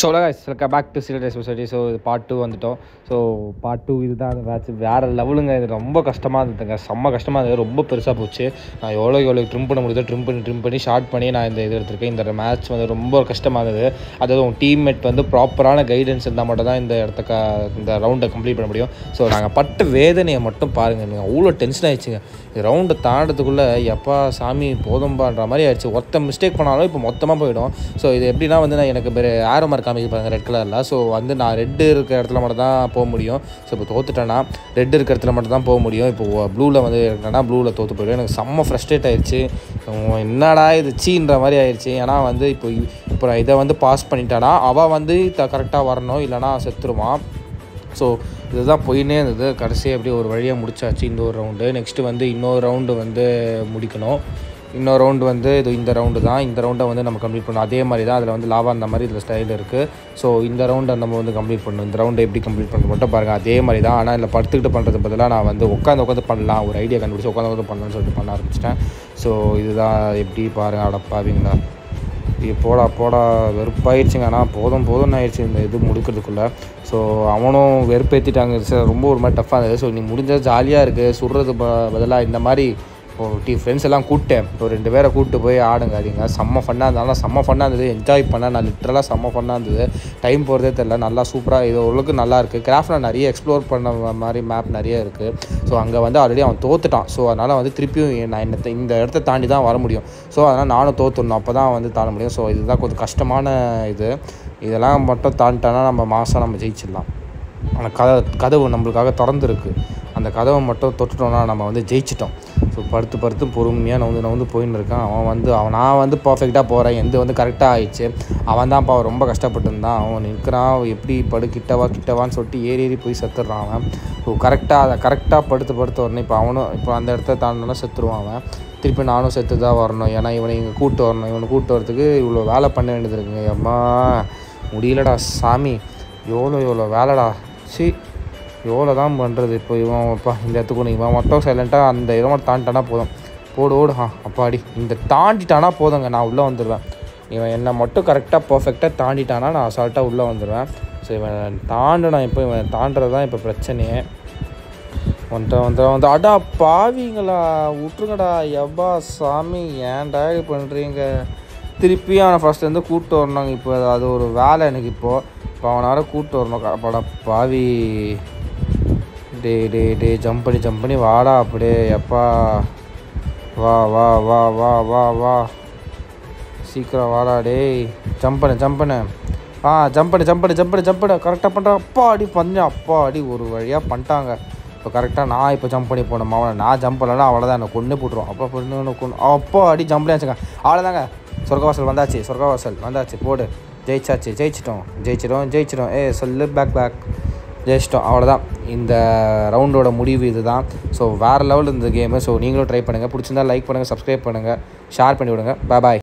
So guys, welcome back to Serial Society. So இது part 2 வந்துட்டோம். So part 2 இதுதான் அந்த மேட்ச். வேறு லெவலுங்க. இது ரொம்ப கஷ்டமாக இருந்ததுங்க. செம்ம கஷ்டமாக இருந்தது. ரொம்ப பெருசாக போச்சு. நான் எவ்வளோ ட்ரிம் பண்ண முடியுதோ ட்ரிம் பண்ணி ஷார்ட் பண்ணி நான் இந்த இது எடுத்திருக்கேன். இந்த மேட்ச் வந்து ரொம்ப கஷ்டமாக இருந்தது. அதாவது உங்கள் டீம்மேட் வந்து ப்ராப்பரான கைடன்ஸ் இருந்தால் மட்டும் தான் இந்த ரவுண்டை கம்ப்ளீட் பண்ண முடியும். ஸோ நாங்கள் பட்ட வேதனையை மட்டும் பாருங்கள். நீங்கள் அவ்வளோ டென்ஷன் ஆகிடுச்சுங்க. இது ரவுண்டை தாண்டதுக்குள்ளே எப்பா சாமி போதும்பான்ற மாதிரி ஆயிடுச்சு. ஒருத்த மிஸ்டேக் பண்ணாலும் இப்போ மொத்தமாக போயிடும். ஸோ இது எப்படின்னா வந்து நான் எனக்கு ஆரோ மார்க் காமிப்பாங்க ரெட் கலரில். ஸோ வந்து நான் ரெட்டு இருக்கிற இடத்துல மட்டும் தான் போக முடியும். ஸோ இப்போ தோத்துட்டேன்னா ரெட் இருக்கிற இடத்துல மட்டும் தான் போக முடியும். இப்போ ப்ளூவில் வந்து இருக்கேன்னா ப்ளூவில் தோற்று போயிடும். எனக்கு செம்ம ஃப்ரஸ்ட்ரேட் ஆயிடுச்சு. என்னடா இது சீன்ற மாதிரி ஆயிடுச்சு. ஏன்னா வந்து இப்போ நான் இதை வந்து பாஸ் பண்ணிட்டானா அவள் வந்து கரெக்டாக வரணும், இல்லைனா செத்துருவான். ஸோ இதுதான் போயின்னே இருந்தது. கடைசியாக எப்படி ஒரு வழியாக முடிச்சாச்சு இந்த ஒரு ரவுண்டு. நெக்ஸ்ட்டு வந்து இன்னொரு ரவுண்டு வந்து முடிக்கணும். இன்னொரு ரவுண்டு வந்து இந்த ரவுண்டு தான். இந்த ரவுண்டை வந்து நம்ம கம்ப்ளீட் பண்ணணும். அதே மாதிரி தான் அதில் வந்து லாவா அந்த மாதிரி இதில் ஸ்டைல் இருக்குது. ஸோ இந்த ரவுண்டை நம்ம வந்து கம்ப்ளீட் பண்ணணும். இந்த ரவுண்டை எப்படி கம்ப்ளீட் பண்ண மட்டும் பாருங்கள். அதே மாதிரி தான். ஆனால் இதில் படுத்துக்கிட்டு பண்ணுறது பதிலாக நான் வந்து உட்காந்து பண்ணலாம், ஒரு ஐடியா கண்டுபிடிச்சி உட்காந்து பண்ணலாம்னு சொல்லிட்டு பண்ண ஆரம்பிச்சிட்டேன். ஸோ இதுதான் எப்படி பாருங்கள். அடப்பாவீங்களா, இது போடா வெறுப்பாயிடுச்சுங்க. ஆனால் போதும் ஆயிடுச்சு இந்த இது முடிக்கிறதுக்குள்ளே. ஸோ அவனும் வெறுப்பேற்றிட்டாங்க. சார் ரொம்ப ஒரு மாதிரி டஃப்பாக இருந்தது. ஸோ நீ முடிஞ்சால் ஜாலியாக இருக்குது. சுடுறது பதிலாக இந்த மாதிரி ஃப்ரெண்ட்ஸ் எல்லாம் கூப்பிட்டேன். ஒரு 2 பேரை கூப்பிட்டு போய் ஆடுங்க. அதிங்க செம்ம ஃபன்னாக இருந்தாலும் செம்ம ஃபன்னாக இருந்தது. என்ஜாய் பண்ணேன் நான். லிட்டரலாக செம்ம ஃபன்னாக இருந்தது. டைம் போகிறதே தெரியல. நல்லா சூப்பராக இது ஓரளவுக்கு நல்லா இருக்குது. கிராஃப்டில் நிறைய எக்ஸ்ப்ளோர் பண்ண மாதிரி மேப் நிறைய இருக்குது. ஸோ அங்கே வந்து ஆல்ரெடி அவன் தோத்துட்டான். ஸோ அதனால் வந்து திருப்பியும் நான் இந்த இடத்த தாண்டி தான் வர முடியும். ஸோ அதனால் நானும் தோத்துடணும். அப்போ தான் வந்து தாண்ட முடியும். ஸோ இதுதான் கொஞ்சம் கஷ்டமான இது. இதெல்லாம் மட்டும் தாண்டிட்டானா நம்ம மாதம் நம்ம ஜெயிச்சிடலாம். அந்த கதவு நம்மளுக்காக திறந்துருக்கு. அந்த கதவை மட்டும் தொட்டுட்டோன்னா நம்ம வந்து ஜெயிச்சிட்டோம். ஸோ படுத்து பொறுமையாக நான் போயின்னு இருக்கான். நான் வந்து பர்ஃபெக்டாக போகிறேன். வந்து கரெக்டாக ஆயிடுச்சு. அவன் தான்ப்பா ரொம்ப கஷ்டப்பட்டுருந்தான். அவன் நிற்கிறான். எப்படி கிட்டவான்னு சொல்லிட்டு ஏறி போய் செத்துடுறான் அவன். ஸோ கரெக்டாக படுத்து வரணும். இப்போ அந்த இடத்த தாண்டினா செத்துருவான் அவன். திருப்பி நானும் செத்து தான் வரணும். ஏன்னா இவனை இங்கே கூப்பிட்டு வரணும். இவனை கூப்பிட்டு வரதுக்கு இவ்வளோ வேலை பண்ண வேண்டியது இருக்குங்க. அம்மா முடியலடா சாமி. எவ்வளோ வேலைடா. எவ்வளோ தான் பண்ணுறது. இப்போ இந்த இடத்துக்கு இவன் மட்டும் சைலண்ட்டாக அந்த இதை மட்டும் தாண்டிட்டானா போதும். ஓடு அப்பாடி. இந்த தாண்டிட்டானா போதுங்க, நான் உள்ளே வந்துடுவேன். இவன் என்னை மட்டும் கரெக்டாக பர்ஃபெக்டாக தாண்டிட்டானா நான் அசால்ட்டாக உள்ளே வந்துடுவேன். ஸோ இவன் தாண்டினான். இவன் தாண்டுறது தான் இப்போ பிரச்சனையே. வந்து அடா பாவிங்களா, விட்ருங்கடா. எவ்வா சாமி ஏன்டா இது பண்ணுறீங்க. திருப்பியும் அவனை ஃபஸ்ட்லேருந்து கூப்பிட்டு வரணுங்க. இப்போ அது ஒரு வேலை எனக்கு. இப்போ அவனால் கூப்பிட்டு வரணும். படா பாவி. டே ஜம்ப் பண்ணி வாடா அப்படியே. எப்பா வா சீக்கிரம் வாடா. டேய் ஜம்ப் பண்ணு ஜம்ப் பண்ணு கரெக்டாக பண்ணுறேன். அப்பா அடி ஒரு வழியாக பண்ணிட்டாங்க. இப்போ கரெக்டாக நான் இப்போ ஜம்ப் பண்ணி போனோம். அவனை நான் ஜம்ப் பண்ணலன்னா அவ்வளோதான், என்னை கொண்டு போட்டுருவோம். அப்பா அடி ஜம்ப் பண்ணியாச்சுங்க. அவ்வளோதாங்க. சொர்க்கவாசல் வந்தாச்சு. போடு. ஜெயிச்சிட்டோம். சொல்லு பேக் ஜெயிச்சிட்டோம். அவ்வளோதான். இந்த ரவுண்டோட முடிவு இது தான். ஸோ வேறு லெவல் இந்த கேமு. ஸோ நீங்களும் ட்ரை பண்ணுங்கள். பிடிச்சிருந்தா லைக் பண்ணுங்கள், சப்ஸ்கிரைப் பண்ணுங்கள், ஷேர் பண்ணி விடுங்க. பாய்.